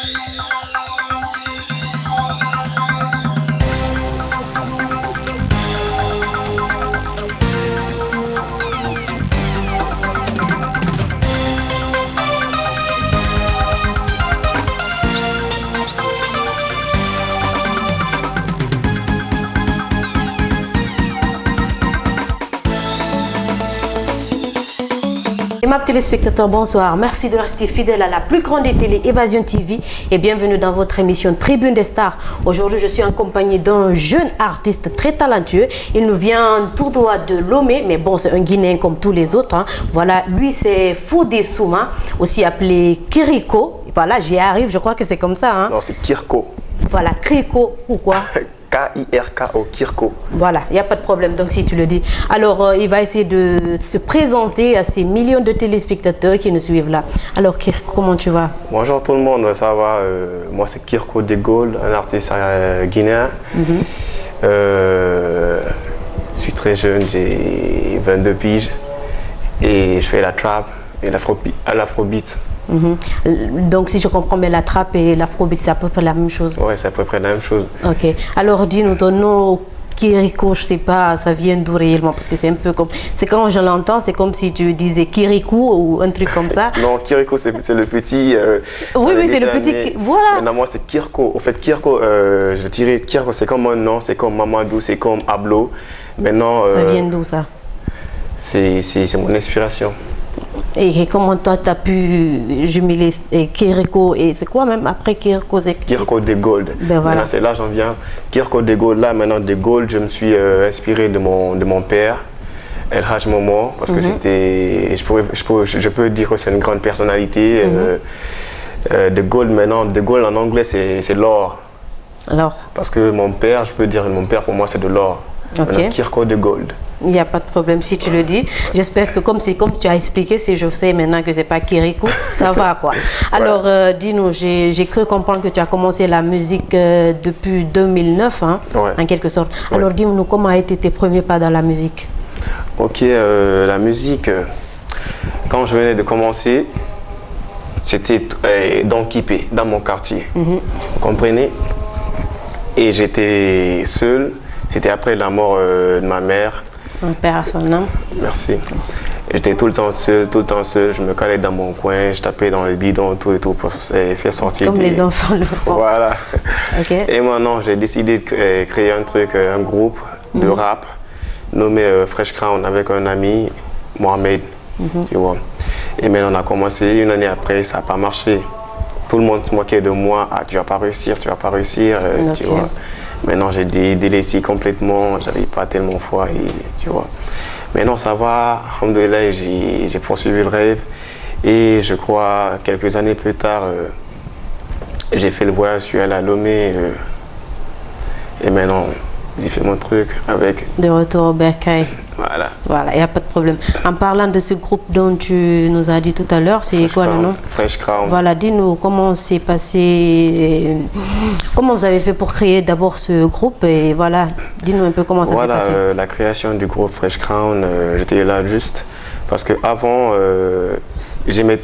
Mes téléspectateurs, bonsoir. Merci de rester fidèles à la plus grande des télé, Évasion TV, et bienvenue dans votre émission Tribune des Stars. Aujourd'hui, je suis accompagnée d'un jeune artiste très talentueux. Il nous vient tout droit de Lomé, mais bon, c'est un Guinéen comme tous les autres. Hein. Voilà, lui, c'est Fodé Souma, aussi appelé Kiriko. Voilà, j'y arrive, je crois que c'est comme ça. Hein. Non, c'est Kirko. Voilà, Kiriko, pourquoi? K-I-R-K-O, Kirko. Voilà, il n'y a pas de problème, donc si tu le dis. Alors, il va essayer de se présenter à ces millions de téléspectateurs qui nous suivent là. Alors, Kirko, comment tu vas? Bonjour tout le monde, ça va? Moi, c'est Kirko de Gaulle, un artiste guinéen. Je suis très jeune, j'ai 22 piges et je fais la trap et l'afrobeat. Donc, si je comprends bien, la trappe et l'afrobeat, c'est à peu près la même chose. Oui, c'est à peu près la même chose. Ok. Alors, dis-nous ton nom, Kiriko, je sais pas, ça vient d'où réellement? Parce que c'est un peu comme... C'est quand je l'entends, c'est comme si tu disais Kirikou ou un truc comme ça. Non, Kiriko, c'est le petit... oui, c'est le petit... Voilà. Maintenant, moi, c'est Kirko. Au fait, Kirko, je dirais Kirko, c'est comme un nom, c'est comme Mamadou, c'est comme Ablo. Maintenant... ça vient d'où, ça? C'est mon inspiration. Et comment toi, tu as pu jumeler Kiriko et c'est quoi même après Kiriko? Kirko de Gaulle. Ben voilà. C'est là j'en viens. Kirko de Gaulle, là maintenant de Gaulle, je me suis inspiré de mon père, El Hadj Momo, parce que c'était, je peux dire que c'est une grande personnalité. De Gaulle maintenant, de Gaulle en anglais c'est l'or. Alors? Parce que mon père, je peux dire mon père pour moi c'est de l'or. Okay. Kirko de Gaulle. Il n'y a pas de problème si tu le dis. J'espère que comme tu as expliqué, si je sais maintenant que c'est pas Kiriko, ça va quoi. Alors dis-nous, j'ai cru comprendre que tu as commencé la musique depuis 2009, hein, en quelque sorte. Alors dis-nous, comment a été tes premiers pas dans la musique? Ok, la musique, quand je venais de commencer, c'était dans Kipé, dans mon quartier. Vous comprenez? Et j'étais seul. C'était après la mort de ma mère. Un père à son âme. Merci. J'étais tout le temps seul, je me calais dans mon coin, je tapais dans les bidons, tout et tout pour faire sortir. Comme les enfants le font. Voilà. Okay. Et maintenant, j'ai décidé de créer un truc, un groupe de rap nommé Fresh Crown avec un ami, Mohamed, tu vois. Et maintenant, on a commencé, une année après, ça n'a pas marché. Tout le monde se moquait de moi, ah, tu vas pas réussir, tu vois. Maintenant, j'ai délaissé complètement, j'avais pas tellement foi, et, tu vois. Maintenant, ça va, alhamdoulilah, j'ai poursuivi le rêve. Et je crois, quelques années plus tard, j'ai fait le voyage, je suis allé à Lomé. Et maintenant, j'ai fait mon truc avec... De retour au Bercail. Voilà. Voilà, il n'y a pas de problème. En parlant de ce groupe dont tu nous as dit tout à l'heure, c'est quoi le nom? Fresh Crown. Voilà, dis-nous comment c'est passé, comment vous avez fait pour créer d'abord ce groupe et voilà, dis-nous un peu comment ça s'est passé. Voilà, la création du groupe Fresh Crown, j'étais là juste parce qu'avant, j'aimais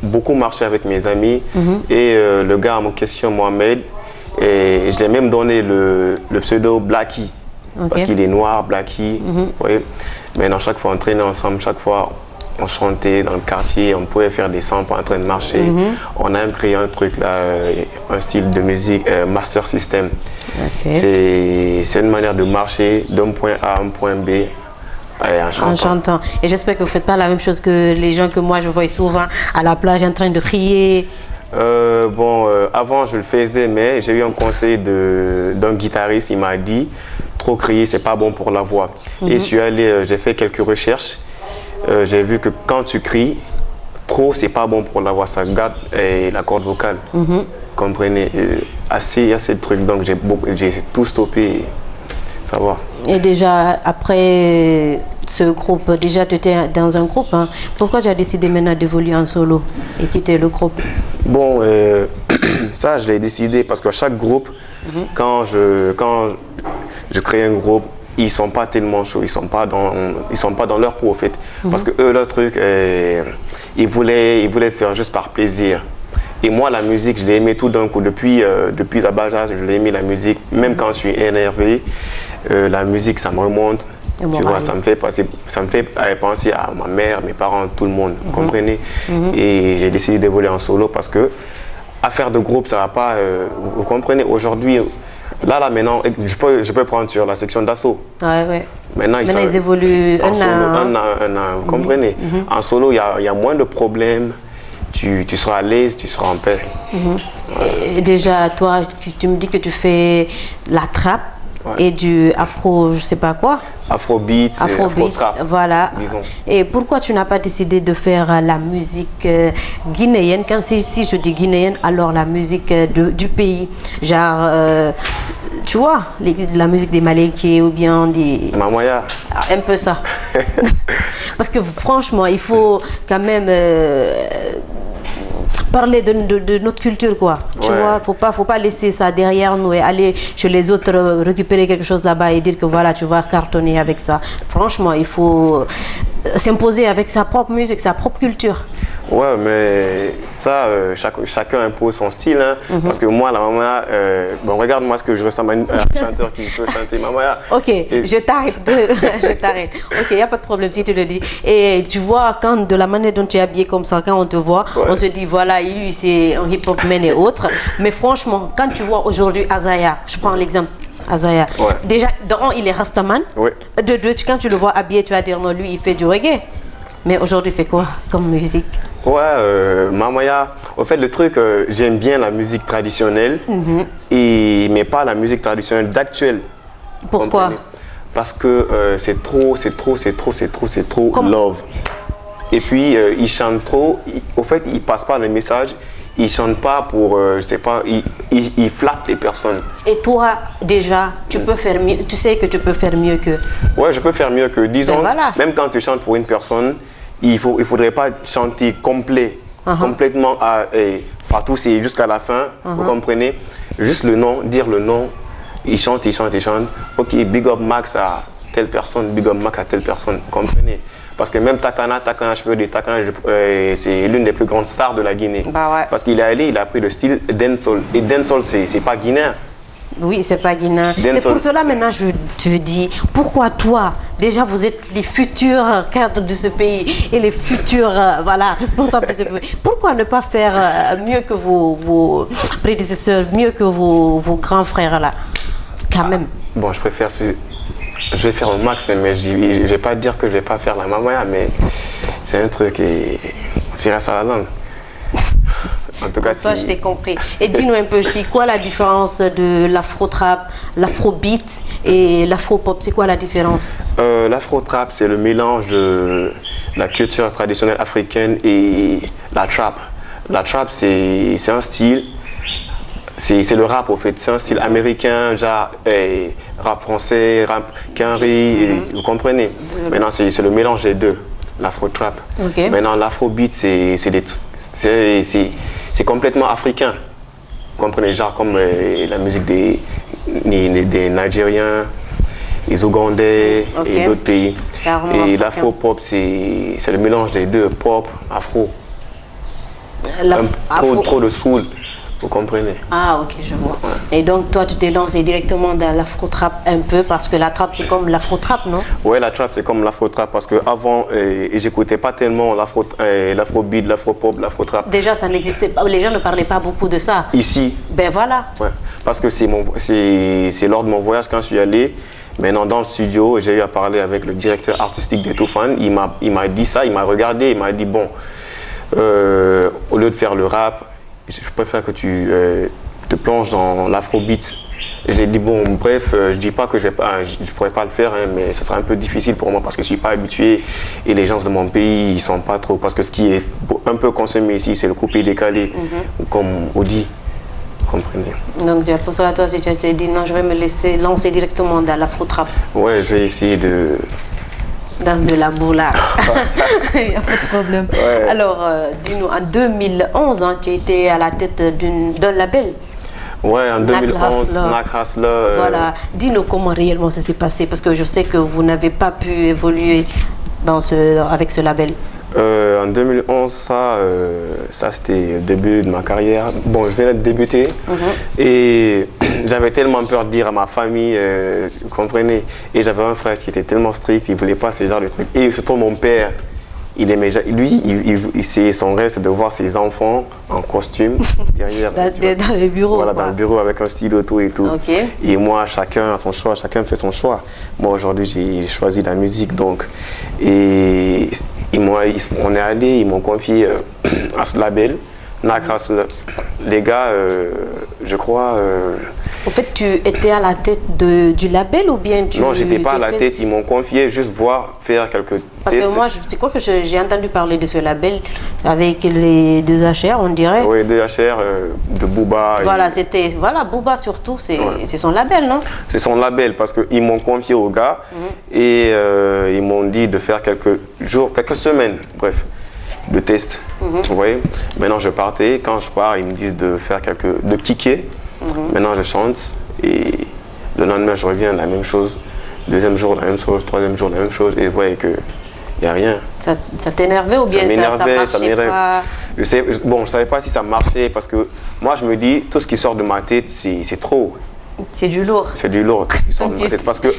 beaucoup marcher avec mes amis et le gars en question, Mohamed, et je lui ai même donné le pseudo Blacky. Parce qu'il est noir, Blacky. Maintenant, chaque fois, on traînait ensemble, chaque fois, on chantait dans le quartier, on pouvait faire des samples en train de marcher. On a même créé un truc là, un style de musique, Master System. C'est une manière de marcher d'un point A à un point B. En chantant. Et j'espère que vous ne faites pas la même chose que les gens que moi je vois souvent à la plage en train de crier. Avant je le faisais, mais j'ai eu un conseil d'un guitariste, il m'a dit trop crier c'est pas bon pour la voix. Et je suis allé, j'ai fait quelques recherches, j'ai vu que quand tu cries trop c'est pas bon pour la voix, ça gâte la corde vocale. Comprenez, assez de trucs, donc j'ai tout stoppé, ça va. Et déjà après ce groupe, déjà tu étais dans un groupe, hein. Pourquoi tu as décidé maintenant d'évoluer en solo et quitter le groupe? Bon, ça je l'ai décidé parce que chaque groupe, quand je crée un groupe, ils sont pas tellement chauds, ils sont pas dans leur peau, en fait. Parce que eux, leur truc, ils voulaient faire juste par plaisir. Et moi, la musique, je l'ai aimé tout d'un coup. Depuis la bas âge, je l'ai aimé la musique. Même quand je suis énervé, la musique, ça me remonte. Tu vois, ça me fait penser à ma mère, mes parents, tout le monde. Vous comprenez? Et j'ai décidé d'évoluer en solo parce que affaire de groupe, ça va pas. Vous comprenez? Aujourd'hui, là, maintenant, je peux prendre sur la section d'assaut. Ouais. Maintenant, ils évoluent un an. Vous comprenez? En solo, il y a moins de problèmes. Tu seras à l'aise, tu seras en paix. Et déjà, toi, tu me dis que tu fais la trappe et du afro, je sais pas quoi. Afrobeat, afro-trap. Voilà. Disons. Et pourquoi tu n'as pas décidé de faire la musique guinéenne? Si je dis guinéenne, alors la musique du pays. Genre, tu vois, la musique des Malékés ou bien des... Mamoya. Un peu ça. Parce que franchement, il faut quand même... parler de notre culture, quoi. Tu vois, faut pas laisser ça derrière nous et aller chez les autres récupérer quelque chose là-bas et dire que voilà, tu vas cartonner avec ça. Franchement, il faut s'imposer avec sa propre musique, sa propre culture. Ouais, mais ça, chacun impose son style. Hein, parce que moi, la maman, bon, regarde-moi ce que je ressemble à un chanteur qui peut chanter Mamaya. Ok, je t'arrête. Je t'arrête. Ok, il n'y a pas de problème si tu le dis. Et tu vois, quand de la manière dont tu es habillé comme ça, quand on te voit, on se dit, voilà, lui, c'est un hip-hop man et autres. Mais franchement, quand tu vois aujourd'hui Azaya, je prends l'exemple. Azaya. Déjà, de un, il est Rastaman. De deux, quand tu le vois habillé, tu vas dire, non, lui, il fait du reggae. Mais aujourd'hui, il fait quoi comme musique? Ouais, Mamaya, au fait, le truc, j'aime bien la musique traditionnelle, mais pas la musique traditionnelle d'actuelle. Pourquoi? Parce que c'est trop love. Et puis, ils chantent trop, au fait, ils passent pas le message, ils chantent pas pour, je sais pas, ils flattent les personnes. Et toi, déjà, tu peux faire mieux, tu sais que tu peux faire mieux que... Ouais, je peux faire mieux que, disons, même quand tu chantes pour une personne, il faudrait pas chanter complètement à Fatou, c'est jusqu'à la fin, vous comprenez? Juste le nom, dire le nom, il chante. Ok, big up Max à telle personne, big up Max à telle personne, vous comprenez? Parce que même Takana, je peux dire Takana, c'est l'une des plus grandes stars de la Guinée. Parce qu'il est allé, il a pris le style dancehall. Et dancehall, c'est pas guinéen. Oui, c'est pas guinéen. C'est pour cela maintenant je te dis, pourquoi toi, déjà vous êtes les futurs cadres de ce pays et les futurs responsables de ce pays. Pourquoi ne pas faire mieux que vos prédécesseurs, mieux que vos grands frères là, quand même? Bon, je vais faire au max, mais je vais pas dire que je vais pas faire la mamaya, mais c'est un truc qui reste à la langue. En tout cas, toi, je t'ai compris. Et dis-nous un peu, c'est quoi la différence de l'afro-trap, l'afro-beat et l'afro-pop? C'est quoi la différence? L'afro-trap, c'est le mélange de la culture traditionnelle africaine et la trap. La trap, c'est un style, c'est le rap, au fait. C'est un style américain, genre rap français, rap quinri, vous comprenez? Maintenant, c'est le mélange des deux, l'afro-trap. Maintenant, l'afro-beat, c'est complètement africain. Vous comprenez, genre comme la musique des Nigériens, les Ougandais et d'autres pays. Et l'afro-pop, c'est le mélange des deux, pop, afro. Trop de soul, vous comprenez. Ah, ok, je vois. Et donc, toi, tu t'es lancé directement dans l'afro-trap un peu, parce que la trap, c'est comme l'afro-trap, non? Oui, la trap, c'est comme l'afro-trap, parce qu'avant, j'écoutais pas tellement l'afro-beat, l'afro-pop, l'afro-trap. Déjà, ça n'existait pas, les gens ne parlaient pas beaucoup de ça. Ici. Ben voilà. Ouais, parce que c'est lors de mon voyage, quand je suis allé, maintenant dans le studio, j'ai eu à parler avec le directeur artistique d'Etoufan. Il m'a dit ça, il m'a regardé, il m'a dit, bon, au lieu de faire le rap, je préfère que tu te plonges dans l'afrobeat. J'ai dit, bon, bref, je dis pas que je pourrais pas le faire, hein, mais ça sera un peu difficile pour moi parce que je suis pas habitué et les gens de mon pays, ils sont pas trop. Parce que ce qui est un peu consommé ici, c'est le coupé décalé, comme Audi. Comprenez. Donc, pour cela, toi, si tu t'es dit, non, je vais me laisser lancer directement dans l'afro-trap. Ouais, je vais essayer de... Dans de la boula. Il n'y a pas de problème. Ouais. Alors, dis-nous, en 2011, tu étais à la tête d'un label. Ouais, en 2011, Nak Hustler. Voilà. Dis-nous comment réellement ça s'est passé, parce que je sais que vous n'avez pas pu évoluer avec ce label. En 2011, ça c'était le début de ma carrière. Bon, je venais de débuter et j'avais tellement peur de dire à ma famille, vous comprenez. Et j'avais un frère qui était tellement strict, il ne voulait pas ce genre de trucs. Et surtout mon père, il aimait, lui, son rêve, c'est de voir ses enfants en costume derrière. dans le bureau. Voilà, dans le bureau avec un stylo, tout et tout. Okay. Et moi, chacun a son choix, chacun fait son choix. Moi, aujourd'hui, j'ai choisi la musique, donc. Et on est allé, ils m'ont confié à ce label, Nakras. Les gars, je crois. En fait, tu étais à la tête du label ou bien tu... Non, je n'étais pas à la tête, ils m'ont confié juste faire quelques Parce tests. que moi, c'est quoi que j'ai entendu parler de ce label avec les deux HR, on dirait. Oui, deux HR de Booba. Voilà, voilà, Booba surtout, c'est son label, non? C'est son label parce qu'ils m'ont confié aux gars et ils m'ont dit de faire quelques jours, quelques semaines, bref, de tests. Vous voyez? Maintenant, je partais. Quand je pars, ils me disent de faire de kicker. Maintenant, je chante et le lendemain, je reviens, la même chose. Deuxième jour, la même chose. Troisième jour, la même chose. Et vous voyez qu'il n'y a rien. Ça t'énervait ou bien ça marchait pas? Bon, je ne savais pas si ça marchait parce que moi, je me dis, tout ce qui sort de ma tête, c'est trop. C'est du lourd. C'est du lourd qui sort de ma tête. Parce que,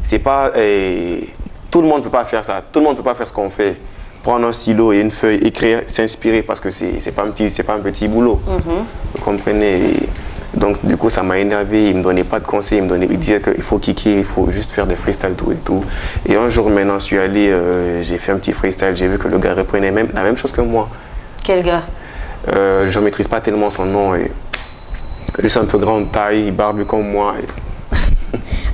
c'est pas... tout le monde ne peut pas faire ça. Tout le monde ne peut pas faire ce qu'on fait. Prendre un stylo et une feuille, écrire, s'inspirer parce que c'est pas un petit boulot. Vous comprenez? Donc du coup ça m'a énervé, il me donnait pas de conseils, il disait qu'il faut kicker, il faut juste faire des freestyles tout et tout. Et un jour maintenant je suis allé, j'ai fait un petit freestyle, j'ai vu que le gars reprenait la même chose que moi. Quel gars? Je ne maîtrise pas tellement son nom, juste un peu grande taille, barbu comme moi.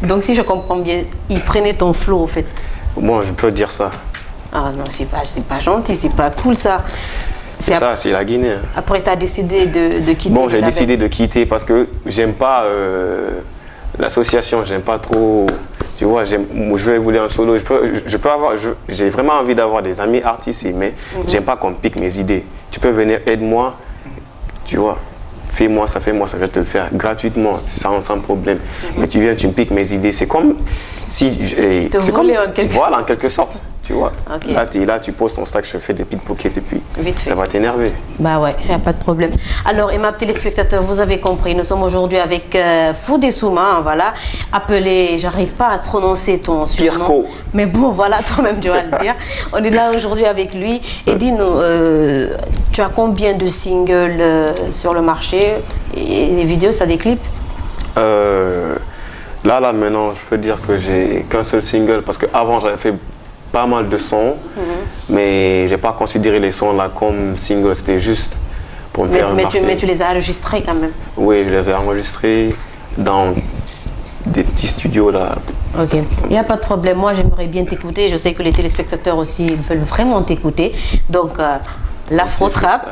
Donc si je comprends bien, il prenait ton flow en fait. Bon, je peux dire ça. Ah non, c'est pas gentil, c'est pas cool ça. C'est la Guinée. Après, tu as décidé de quitter. Bon, j'ai décidé de quitter parce que j'aime pas l'association, j'aime pas trop. Tu vois, je vais vouloir un solo. J'ai vraiment envie d'avoir des amis artistes, mais j'aime pas qu'on pique mes idées. Tu peux venir, aide-moi, tu vois. Fais-moi ça, je vais te le faire gratuitement, sans problème. Mais tu viens, tu me piques mes idées. C'est comme si. Voilà, en quelque sorte. Tu vois, là, tu poses ton stack, je fais des pickpockets et puis ça va t'énerver. Bah ouais, il n'y a pas de problème. Alors, et ma téléspectateurs, vous avez compris, nous sommes aujourd'hui avec Fodé Souma, voilà, appelé, j'arrive pas à prononcer ton surnom. Pirko. Mais bon, voilà, toi-même tu vas le dire. On est là aujourd'hui avec lui. Et dis-nous, tu as combien de singles sur le marché? Et les vidéos, ça des clips? Là, maintenant, je peux dire que j'ai qu'un seul single parce qu'avant, j'avais fait pas mal de sons, mais j'ai pas considéré les sons là comme single, c'était juste pour me faire remarquer. Mais tu les as enregistrés quand même? Oui, je les ai enregistrés dans des petits studios là. Ok, il n'y a pas de problème, moi j'aimerais bien t'écouter, je sais que les téléspectateurs aussi veulent vraiment t'écouter, donc l'afro-trap,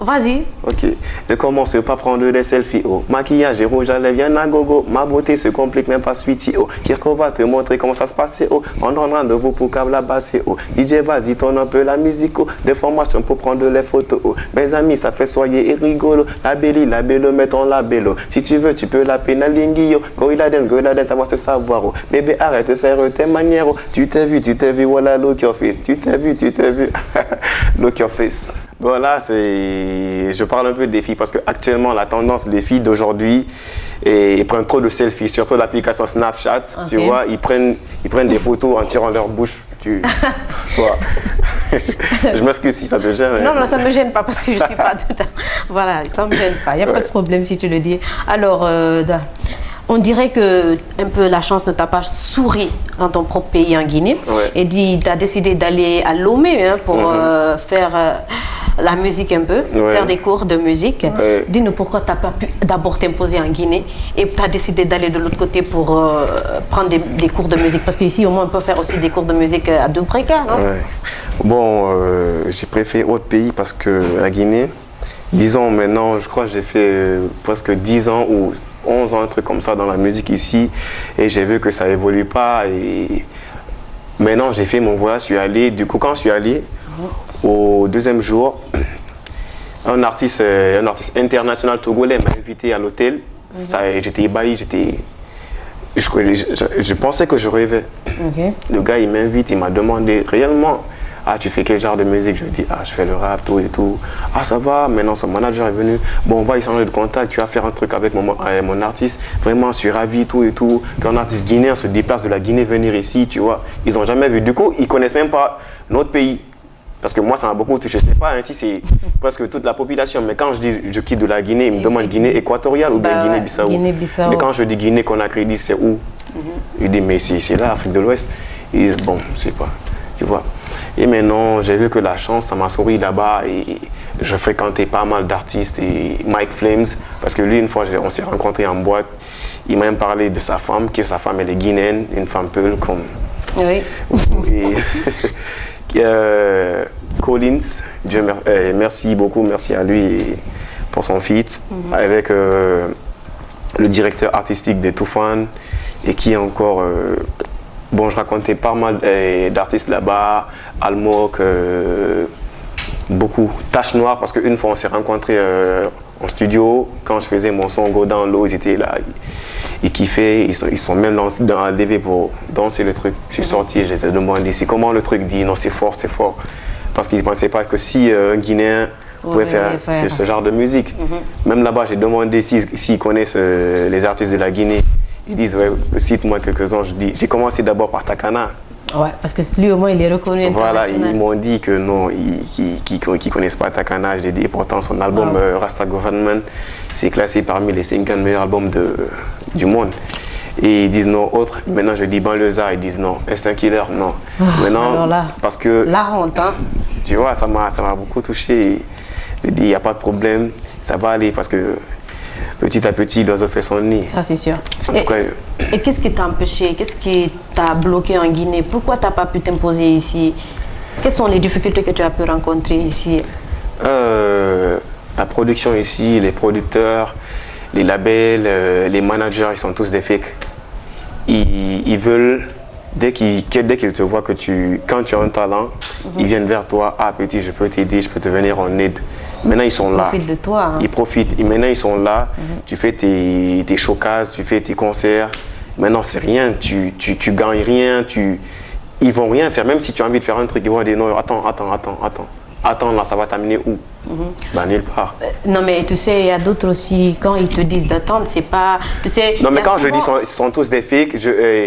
vas-y. Ok, je commence par prendre des selfies, maquillage et rouge à lèvres, y'en a gogo, ma beauté se complique même pas sweetie, Kirko va te montrer comment ça se passe, on en rendez-vous pour câble la basse, DJ vas-y tourne un peu la musique, des formations pour prendre les photos, mes amis ça fait soyer et rigolo, la bello, mettons la bello, si tu veux tu peux la pénalinguio, gorilla dance, ça va se savoir, bébé arrête de faire tes manières, tu t'es vu, voilà look your face, tu t'es vu, look your face. Voilà, je parle un peu des filles parce qu'actuellement, la tendance des filles d'aujourd'hui, ils prennent trop de selfies, surtout l'application Snapchat, tu vois, ils prennent des photos en tirant leur bouche. Tu vois. Je m'excuse si ça te gêne. Non, ça ne me gêne pas parce que je ne suis pas dedans. Voilà, ça ne me gêne pas, il n'y a pas de problème si tu le dis. Alors, on dirait que un peu la chance ne t'a pas souri dans ton propre pays en Guinée. Et tu as décidé d'aller à Lomé pour faire la musique un peu, faire des cours de musique. Dis-nous pourquoi tu n'as pas pu d'abord t'imposer en Guinée et tu as décidé d'aller de l'autre côté pour prendre des cours de musique. Parce qu'ici, au moins, on peut faire aussi des cours de musique à deux précats, non? Bon, j'ai préféré autre pays parce que la Guinée, 10 ans maintenant, je crois que j'ai fait presque 10 ans ou 11 ans, un truc comme ça dans la musique ici, et j'ai vu que ça évolue pas. Et maintenant, j'ai fait mon voyage, je suis allé. Du coup, quand je suis allé, au deuxième jour, un artiste international togolais m'a invité à l'hôtel. J'étais ébahi, je pensais que je rêvais. Le gars, il m'invite, il m'a demandé réellement Ah, tu fais quel genre de musique? Je dis, ah, je fais le rap, tout et tout. Ah, ça va, maintenant son manager est venu. Bon, on va échanger de contact, tu vas faire un truc avec mon artiste. Vraiment, je suis ravi, tout et tout. Qu'un artiste guinéen se déplace de la Guinée venir ici, tu vois. Ils n'ont jamais vu. Du coup, ils connaissent même pas notre pays. Parce que moi, ça m'a beaucoup touché. Je ne sais pas, ainsi c'est presque toute la population. Mais quand je dis je quitte de la Guinée, ils me demandent Guinée équatoriale ou bien Guinée-Bissau. Guinée-Bissau. Mais quand je dis Guinée Conakry, ils disent c'est où? Ils disent mais c'est là, Afrique de l'Ouest. Ils disent bon, je sais pas, tu vois. Et maintenant, j'ai vu que la chance, ça m'a souri là-bas et je fréquentais pas mal d'artistes et Mike Flames, parce que lui, une fois, on s'est rencontrés en boîte. Il m'a même parlé de sa femme, que sa femme, elle est guinéenne, une femme peul comme... Oui. Et, Collins, merci beaucoup, merci à lui pour son feat avec le directeur artistique des Toufan et qui est encore... bon, je racontais pas mal d'artistes là-bas, Almok, beaucoup. Tache Noire, parce qu'une fois on s'est rencontrés en studio, quand je faisais mon son Go dans l'eau, ils étaient là, ils kiffaient, ils sont même dans levé pour danser le truc. Je suis sorti, je les ai demandé, c'est comment le truc dit, non c'est fort, parce qu'ils ne pensaient pas que si un Guinéen pouvait faire ce genre de musique. Même là-bas, j'ai demandé s'ils connaissent les artistes de la Guinée. Ils disent, ouais, cite-moi quelques-uns. J'ai commencé d'abord par Takana. Ouais, parce que lui au moins il est reconnu international. Voilà, ils m'ont dit que non, qu'ils ne connaissent pas Takana. J'ai dit, pourtant son album Rasta Government, c'est classé parmi les 50 meilleurs albums du monde. Et ils disent non, autre. Maintenant je dis Banlieusard, ils disent non. Instinct Killer, non. Maintenant, alors là, parce que... La honte, hein. Tu vois, ça m'a beaucoup touché. Je dis, il n'y a pas de problème, ça va aller parce que petit à petit, l'oiseau fait son nid. Ça, c'est sûr. Et qu'est-ce qui t'a empêché? Qu'est-ce qui t'a bloqué en Guinée? Pourquoi tu n'as pas pu t'imposer ici? Quelles sont les difficultés que tu as pu rencontrer ici? La production ici, les producteurs, les labels, les managers, ils sont tous des fakes. Ils veulent, dès qu'ils te voient que quand tu as un talent, ils viennent vers toi. Ah petit, je peux t'aider, je peux te venir en aide. Maintenant, ils sont là. Ils profitent de toi. Hein. Ils profitent. Et maintenant, ils sont là. Tu fais tes showcases, tu fais tes concerts. Maintenant, c'est rien. Tu gagnes rien. Ils vont rien faire. Même si tu as envie de faire un truc, ils vont dire non, attends. Attends, là, ça va t'amener où? Ben, nulle part. Non, mais tu sais, il y a d'autres aussi, quand ils te disent d'attendre, c'est pas... Tu sais, non, mais quand je dis ils sont tous des fakes,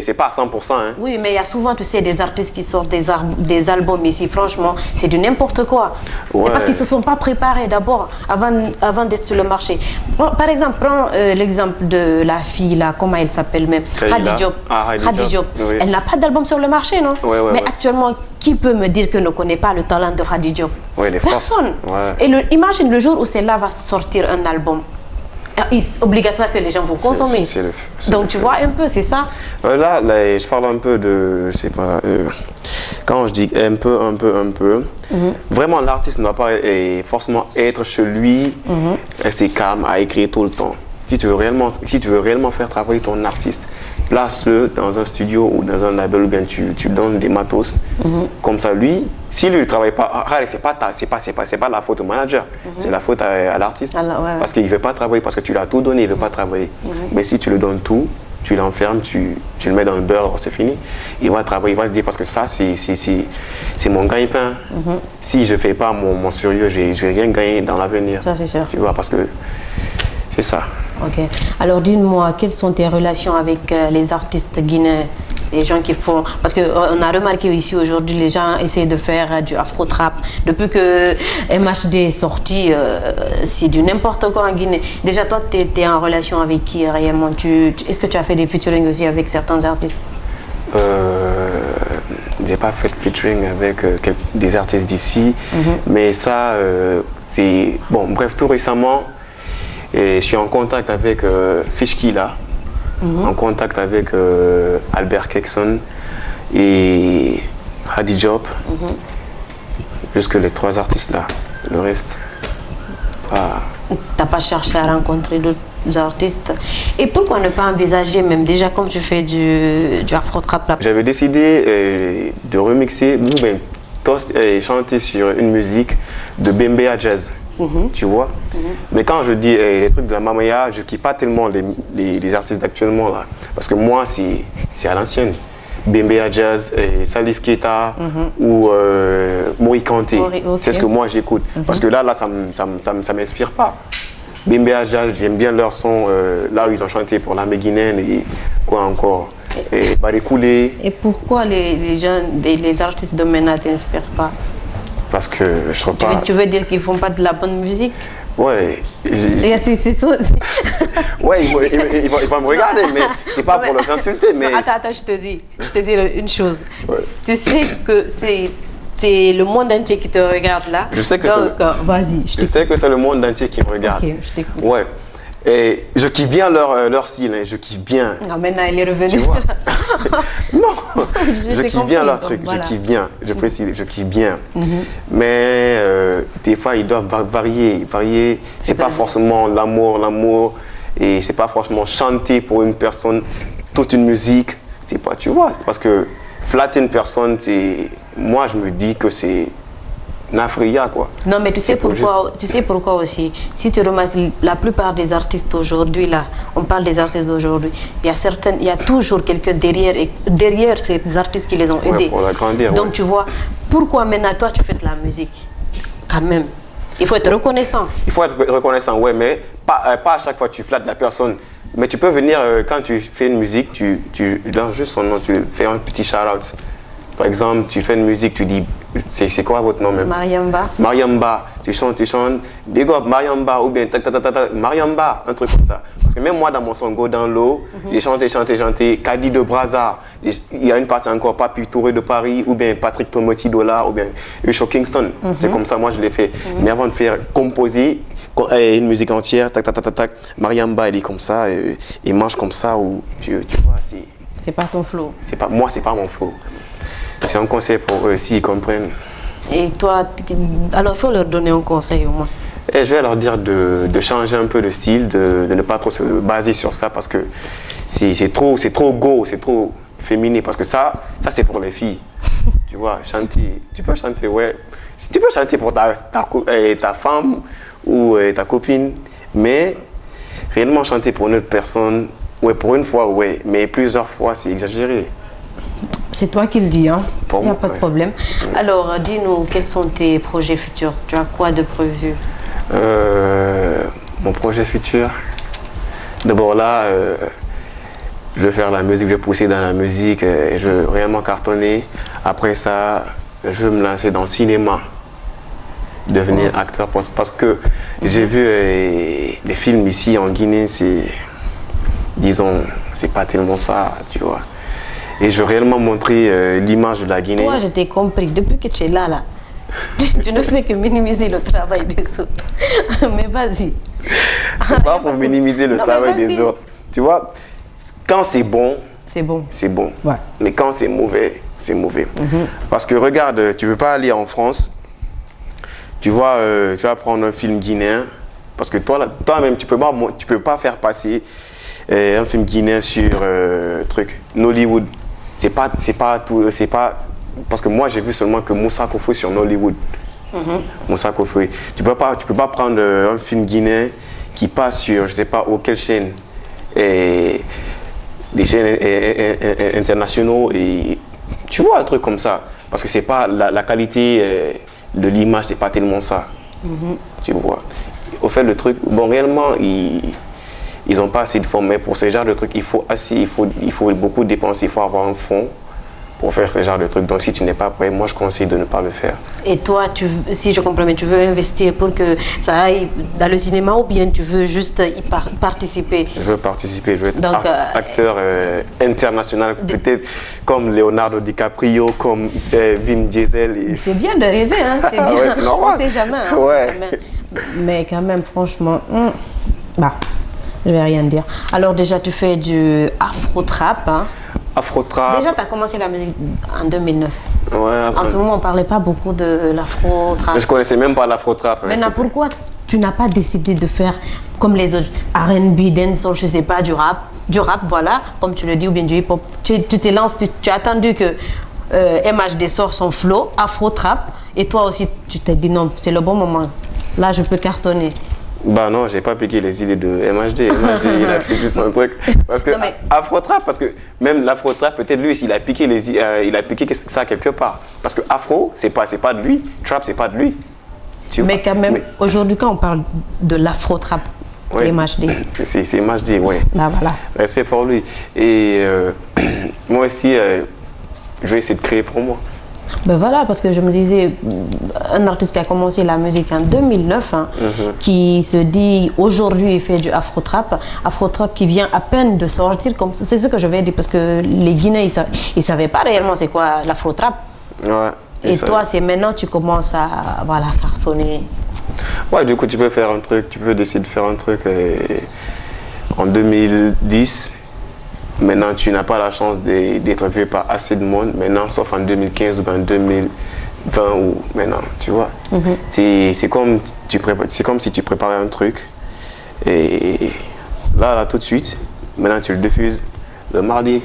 c'est pas à 100%. Hein. Oui, mais il y a souvent, tu sais, des artistes qui sortent des albums ici. Franchement, c'est du n'importe quoi. Ouais. C'est parce qu'ils ne se sont pas préparés d'abord avant d'être sur le marché. Par exemple, prends l'exemple de la fille, là, comment elle s'appelle même? Khady Diop. Khady Diop. Oui. Elle n'a pas d'album sur le marché, non? Mais actuellement, qui peut me dire que ne connaît pas le talent de Khady Diop? Personne. Et imagine le jour où celle-là va sortir un album. C'est obligatoire que les gens vont consommer. Donc tu vois un peu, c'est ça? Là, je parle un peu de, je sais pas, quand je dis un peu, vraiment l'artiste ne doit pas forcément être chez lui, rester calme, à écrire tout le temps. Si tu veux réellement faire travailler ton artiste, place-le dans un studio ou dans un label ou bien tu donnes des matos. Comme ça, lui, s'il ne travaille pas, c'est pas la faute au manager, c'est la faute à l'artiste. Parce qu'il ne veut pas travailler, parce que tu l'as tout donné, il ne veut pas travailler. Mais si tu lui donnes tout, tu l'enfermes, tu le mets dans le beurre, c'est fini. Il va travailler, il va se dire, parce que ça, c'est mon gagne-pain. Si je ne fais pas mon sérieux, je ne vais rien gagner dans l'avenir. Ça, c'est sûr. Tu vois, parce que c'est ça. Ok. Alors dis-moi, quelles sont tes relations avec les artistes guinéens, les gens qui font... Parce qu'on a remarqué ici aujourd'hui, les gens essaient de faire du afro-trap. Depuis que MHD est sorti, c'est du n'importe quoi en Guinée. Déjà, toi, tu es en relation avec qui réellement? Est-ce que tu as fait des featuring aussi avec certains artistes? J'ai pas fait de featuring avec des artistes d'ici, mais ça, c'est... Bon, bref, tout récemment, et je suis en contact avec Fishki là, en contact avec Albert Kekson et Khady Diop, jusque les 3 artistes là. Le reste, pas... T'as pas cherché à rencontrer d'autres artistes? Et pourquoi ne pas envisager, même déjà comme tu fais du afro-trap là? J'avais décidé de remixer, chanter sur une musique de Bembea Jazz. Tu vois, mais quand je dis les trucs de la Mamaya, je ne kiffe pas tellement les artistes d'actuellement là, parce que moi c'est à l'ancienne. Bembe Jazz, et Salif Keita ou Mori Kanté. C'est ce que moi j'écoute. Parce que là ça m'inspire pas. Bembe Jazz, j'aime bien leur son, là où ils ont chanté pour l'armée guinéenne et quoi encore. Et Barikoulé. Et pourquoi les gens, les artistes de maintenant t'inspirent pas? Parce que je trouve pas... Tu veux dire qu'ils font pas de la bonne musique? Ouais. Ouais, il va me regarder, mais c'est pas pour les insulter. Mais... Attends, je te dis une chose. Ouais. Tu sais que c'est le monde entier qui te regarde là. Je sais que vas-y. Je sais que c'est le monde entier qui me regarde. Ok, je t'écoute. Ouais. Et je kiffe bien leur style, hein. Je kiffe bien. Non, maintenant il est revenu. Non, je kiffe bien leur truc, voilà. Je kiffe bien, je précise, je kiffe bien. Mais des fois ils doivent varier. C'est pas forcément l'amour, et c'est pas forcément chanter pour une personne toute une musique. C'est pas, tu vois, c'est parce que flatter une personne, c'est, moi je me dis que c'est Nafria, quoi. Non, mais tu sais pourquoi aussi. Si tu remarques, la plupart des artistes aujourd'hui, là, on parle des artistes d'aujourd'hui, il y a toujours quelqu'un derrière ces artistes qui les ont aidés. Pour l'agrandir, donc tu vois, pourquoi maintenant toi tu fais de la musique? Quand même, il faut être reconnaissant. Il faut être reconnaissant, ouais, mais pas à chaque fois tu flattes la personne. Mais tu peux venir, quand tu fais une musique, tu lances juste son nom, tu fais un petit shout-out. Par exemple, tu fais une musique, tu dis, c'est quoi votre nom même? Mariamba. Mariamba, tu chantes, big up Mariamba, ou bien Mariamba, un truc comme ça. Parce que même moi dans mon son Go dans l'eau, j'ai chanté, Kadi de Brazza, il y a une partie encore, Papi Touré de Paris, ou bien Patrick Tomoti Dollar, ou bien Usho Kingston. C'est comme ça, moi je l'ai fait. Mais avant de faire composer une musique entière, Mariamba, elle est comme ça, il marche comme ça, ou tu vois, c'est pas ton flow. Moi, c'est pas mon flow. C'est un conseil pour eux, s'ils comprennent. Et toi, alors il faut leur donner un conseil au moins. Et je vais leur dire de changer un peu de style, de ne pas trop se baser sur ça parce que c'est trop go, c'est trop féminin. Parce que ça c'est pour les filles. Tu vois, chanter, tu peux chanter, ouais. Tu peux chanter pour ta femme ou ta copine, mais réellement chanter pour une autre personne, ouais, pour une fois, ouais, mais plusieurs fois, c'est exagéré. C'est toi qui le dis, hein. Il n'y a pas de problème. Alors, dis-nous, quels sont tes projets futurs? Tu as quoi de prévu? Mon projet futur? D'abord là, je vais faire la musique, je vais pousser dans la musique, je vais réellement cartonner. Après ça, je vais me lancer dans le cinéma, devenir acteur. Parce que j'ai vu les films ici en Guinée, disons, c'est pas tellement ça, tu vois. Et je veux réellement montrer l'image de la Guinée. Toi, je t'ai compris. Depuis que tu es là, tu ne fais que minimiser le travail des autres. Mais vas-y. C'est pas pour minimiser le travail des autres. Tu vois, quand c'est bon, c'est bon. C'est bon. Ouais. Mais quand c'est mauvais, c'est mauvais. Parce que regarde, tu ne veux pas aller en France, tu vas prendre un film guinéen, parce que toi-même, tu peux pas faire passer un film guinéen sur Nollywood. C'est pas parce que moi j'ai vu seulement que Moussa Kofoué sur Nollywood. Moussa Kofoué. Tu peux pas prendre un film guinéen qui passe sur je sais pas quelle chaîne, des chaînes internationaux, et tu vois un truc comme ça, parce que c'est pas la qualité de l'image, c'est pas tellement ça. Tu vois. Au fait le truc, bon réellement ils n'ont pas assez de fonds, mais pour ce genre de trucs, il faut beaucoup dépenser, il faut avoir un fonds pour faire ce genre de trucs. Donc si tu n'es pas prêt, moi je conseille de ne pas le faire. Et toi, si je comprends bien, tu veux investir pour que ça aille dans le cinéma, ou bien tu veux juste y participer? Je veux participer, je veux être acteur international, peut-être comme Leonardo DiCaprio, comme Vin Diesel. C'est bien de rêver, hein? C'est bien. Ouais, c'est normal. On ne sait jamais. Hein? Ouais. Sait jamais. Mais quand même, franchement, je vais rien dire. Alors déjà, tu fais du afro-trap, hein? Afro-trap. Déjà, tu as commencé la musique en 2009. Ouais. En ce moment, on ne parlait pas beaucoup de l'afro-trap. Je ne connaissais même pas l'afro-trap. Maintenant, pourquoi tu n'as pas décidé de faire comme les autres, R&B, dancehall, je ne sais pas, du rap, voilà, comme tu le dis, ou bien du hip-hop? Tu te lances, tu as attendu que MHD sort son flow, afro-trap, et toi aussi, tu t'es dit non, c'est le bon moment. Là, je peux cartonner. Bah non, j'ai pas piqué les idées de MHD. MHD, il a fait juste un truc. Parce que Afro-Trap, parce que même l'Afro-Trap, peut-être lui, il a piqué il a piqué ça quelque part. Parce que Afro, c'est pas de lui. Trap, c'est pas de lui. Mais quand même, aujourd'hui, quand on parle de l'Afro-Trap, c'est MHD. C'est MHD, oui. Bah voilà. Respect pour lui. Et moi aussi, je vais essayer de créer pour moi. Ben voilà, parce que je me disais, un artiste qui a commencé la musique en 2009, qui se dit aujourd'hui il fait du Afro-Trap qui vient à peine de sortir, c'est ce que je vais dire, parce que les Guinéens, ils ne savaient pas réellement c'est quoi l'Afro-Trap. Ouais, et toi, c'est maintenant tu commences à cartonner. Ouais, du coup, tu peux faire un truc, tu peux décider de faire un truc en 2010. Maintenant, tu n'as pas la chance d'être vu par assez de monde, maintenant, sauf en 2015 ou en 2020 ou maintenant, tu vois. C'est comme si tu préparais un truc et là, tout de suite, maintenant, tu le diffuses le mardi,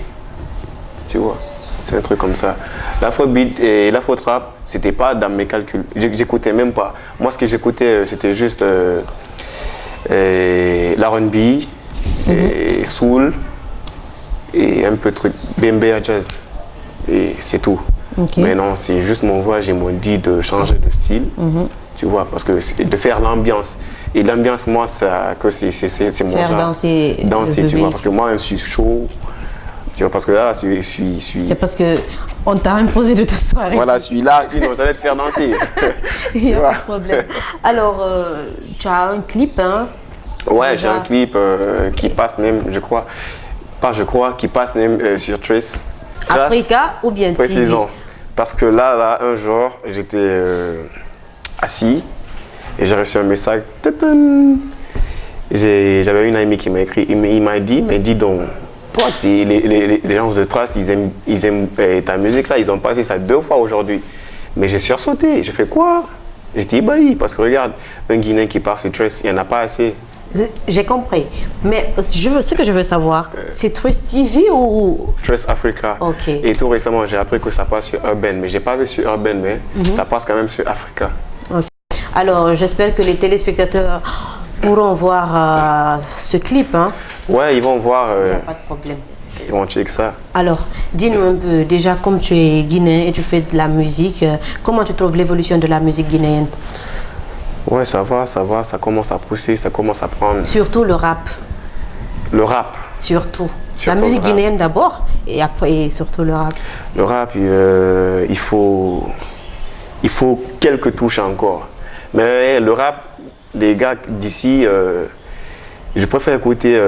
tu vois. C'est un truc comme ça. L'afrobeat et l'afro-trap, c'était pas dans mes calculs. J'écoutais même pas. Moi, ce que j'écoutais, c'était juste l'R&B, et soul, et un peu de truc bembe à jazz. Et c'est tout. Mais non, c'est juste mon voix, ils m'ont dit de changer de style, tu vois, parce que de faire l'ambiance. Et l'ambiance, moi, c'est mon genre. Danser, tu vois, parce que moi, je suis chaud. Tu vois, parce que là, je suis... C'est parce qu'on t'a imposé de t'asseoir. Voilà, je suis là, sinon j'allais te faire danser. Il n'y a pas de problème. Alors, tu as un clip, hein? Ouais, j'ai un clip qui passe même, qui passe même sur Trace. Africa ou bien TV? Précisons. Parce que là, un jour, j'étais assis et j'ai reçu un message. J'avais une amie qui m'a écrit, il m'a dit, mais dis donc, toi, les gens de Trace, ils aiment ta musique là, ils ont passé ça 2 fois aujourd'hui. Mais j'ai sursauté, j'ai fait quoi? J'étais ébahi parce que regarde, un Guinéen qui part sur Trace, il n'y en a pas assez. J'ai compris, mais ce que je veux savoir, c'est Trace TV ou... Trace Africa. Ok. Et tout récemment, j'ai appris que ça passe sur Urban, mais j'ai pas vu sur Urban, mais ça passe quand même sur Africa. Okay. Alors, j'espère que les téléspectateurs pourront voir ce clip. Hein? Ouais, ils vont voir. Il n'y a pas de problème. Ils vont checker ça. Alors, dis-nous un peu, déjà, comme tu es guinéen et tu fais de la musique, comment tu trouves l'évolution de la musique guinéenne? Ouais, ça va, ça commence à pousser, ça commence à prendre. Surtout le rap. Le rap. Surtout la musique guinéenne d'abord et après surtout le rap. Le rap, il faut quelques touches encore. Mais le rap, les gars d'ici, je préfère écouter,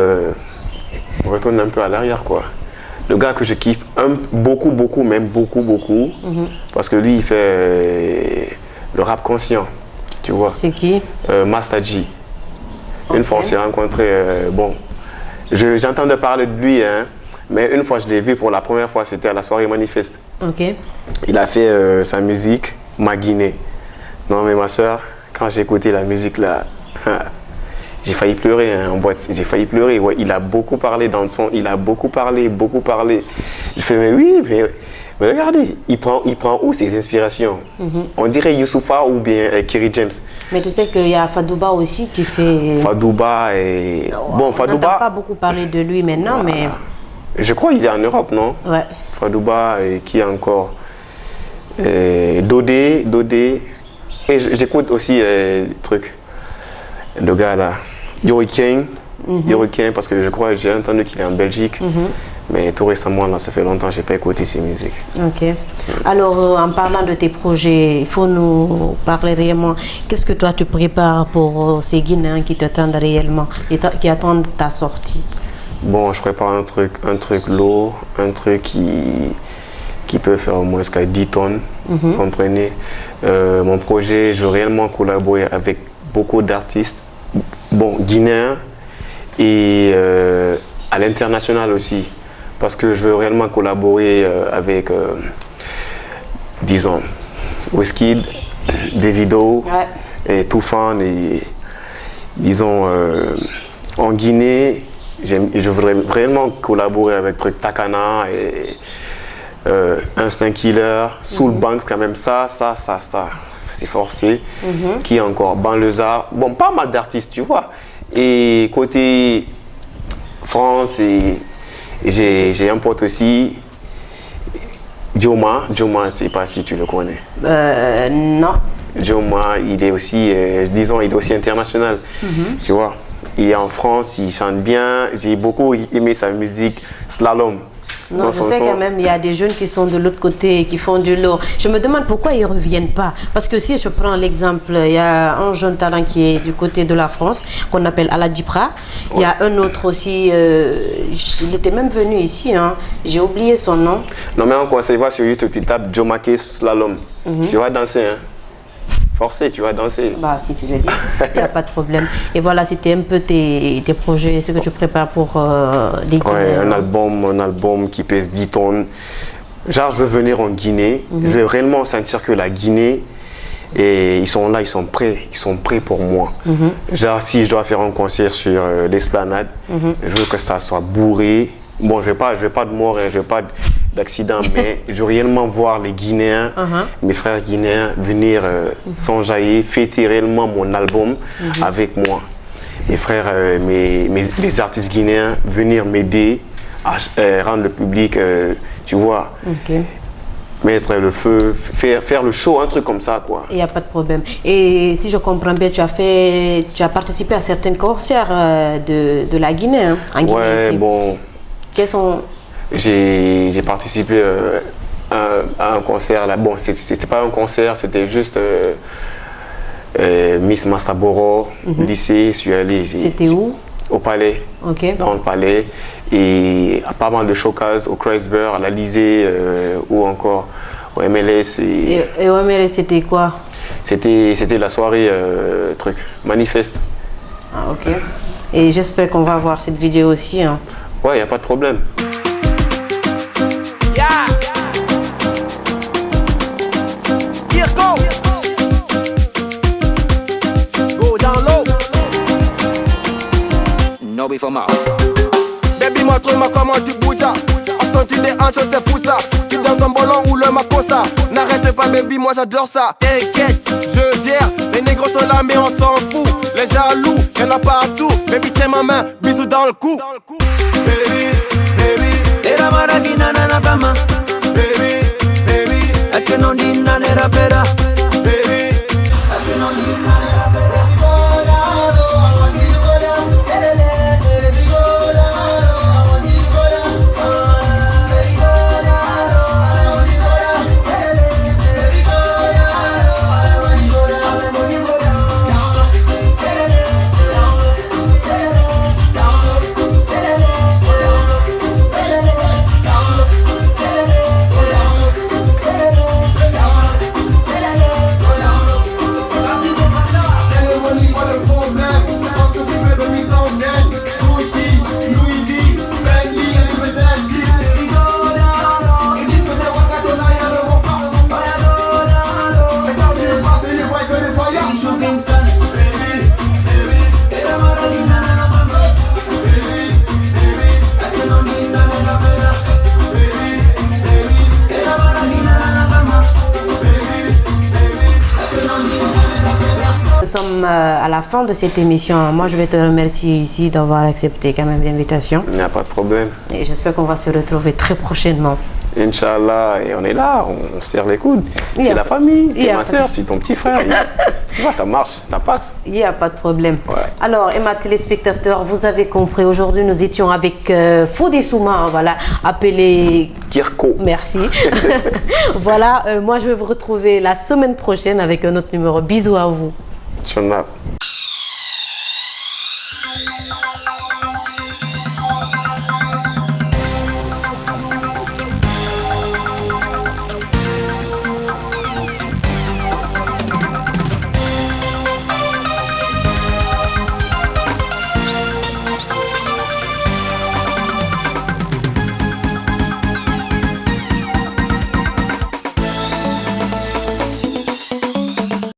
on retourne un peu à l'arrière quoi. Le gars que je kiffe beaucoup, parce que lui il fait le rap conscient. Tu vois. C'est qui? Master G. Une fois on s'est rencontrés, bon, j'entendais parler de lui, hein, mais une fois je l'ai vu pour la première fois, c'était à la soirée Manifeste. Ok. Il a fait sa musique, Ma Guinée. Non mais ma soeur, quand j'ai écouté la musique là, j'ai failli pleurer hein, en boîte, j'ai failli pleurer. Ouais, il a beaucoup parlé dans le son, il a beaucoup parlé. Je fais mais oui, mais regardez, il prend où ses inspirations? On dirait Youssoufa ou bien Kerry James. Mais tu sais qu'il y a Fadouba aussi qui fait... Fadouba et... Bon, Fadouba... On n'entend pas beaucoup parler de lui maintenant, mais... Je crois qu'il est en Europe, non? Ouais. Fadouba et qui encore? Dodé. Et j'écoute aussi trucs. Le gars là, Yoriken, parce que je crois, j'ai entendu qu'il est en Belgique. Mais tout récemment, là, ça fait longtemps que je n'ai pas écouté ses musiques. Ok. Alors, en parlant de tes projets, il faut nous parler réellement. Qu'est-ce que toi, tu prépares pour ces Guinéens qui t'attendent réellement, qui attendent ta sortie? Bon, je prépare un truc lourd, un truc qui peut faire au moins jusqu'à 10 tonnes, vous comprenez. Mon projet, je veux réellement collaborer avec beaucoup d'artistes, bon, guinéens et à l'international aussi. Parce que je veux réellement collaborer avec, disons, Wizkid, Davido, et Toufan. Et disons, en Guinée, je voudrais réellement collaborer avec Takana et Instinct Killer, Soul Banks, quand même, ça. c'est forcé. Qui est encore Banlieusard. Bon, pas mal d'artistes, tu vois. Et côté France, j'ai un pote aussi, Joma, je ne sais pas si tu le connais. Non. Joma, il est aussi, disons, il est aussi international, tu vois. Il est en France, il chante bien, j'ai beaucoup aimé sa musique, Slalom. Non, je sais quand même, il y a des jeunes qui sont de l'autre côté et qui font du lourd. Je me demande pourquoi ils ne reviennent pas. Parce que si je prends l'exemple, il y a un jeune talent qui est du côté de la France, qu'on appelle Aladipra. Il y a un autre aussi, il était même venu ici, hein. J'ai oublié son nom. Non, mais encore, ça va sur YouTube, tu tapes Jomake Slalom. Tu vas danser, hein. Forcé, tu vas danser. Bah, si tu veux dire, il n'y a pas de problème. Et voilà, c'était un peu tes projets, ce que tu prépares pour les Guinéens. Ouais, un album qui pèse 10 tonnes. Genre, je veux venir en Guinée. Je veux réellement sentir que la Guinée, et ils sont là, ils sont prêts pour moi. Genre, si je dois faire un concert sur l'esplanade, je veux que ça soit bourré. Bon, je veux pas de mort, je veux pas d'accident, mais je veux réellement voir les Guinéens, mes frères guinéens, venir s'enjailler, fêter réellement mon album avec moi. Mes frères, les artistes guinéens, venir m'aider à rendre le public, tu vois, mettre le feu, faire le show, un truc comme ça, quoi. Il n'y a pas de problème. Et si je comprends bien, tu as participé à certains concerts de la Guinée, hein, en Guinée ici. Bon. Quels sont... J'ai participé à un concert là. Bon, c'était pas un concert, c'était juste Miss Mastaboro, lycée. Je suis allé. C'était où? Au Palais. Ok. Dans le Palais. Et à pas mal de showcases au Kreuzberg, à l'Alizé ou encore au MLS. Et au MLS, c'était quoi? C'était la soirée truc, manifeste. Ah, ok. Et j'espère qu'on va voir cette vidéo aussi, hein. Ouais, il n'y a pas de problème. Baby, montre-moi comment tu bouges. Entends-tu des hanches, c'est fou ça. Tu danses ton ballon ou le makossa. N'arrête pas, baby, moi j'adore ça. T'inquiète, je gère. Les négros sont là, mais on s'en fout. Les jaloux, y'en a partout. Baby, tiens ma main, bisous dans le cou. Baby, baby. Et la maradina nana fama. Baby, baby. Est-ce que non dit nana rapera? Baby. Est-ce que non dit nana rapera? Nous sommes à la fin de cette émission. Moi, je vais te remercier ici d'avoir accepté quand même l'invitation. Il n'y a pas de problème. Et j'espère qu'on va se retrouver très prochainement. Inch'Allah, et on est là, on serre les coudes. C'est la famille, c'est ma soeur, c'est ton petit frère. Tu vois, ça marche, ça passe. Il n'y a pas de problème. Ouais. Alors, Emma téléspectateurs, vous avez compris, aujourd'hui nous étions avec Fodé Souma, voilà, appelé Kirko. Merci. Voilà, moi je vais vous retrouver la semaine prochaine avec un autre numéro. Bisous à vous. Tchonap.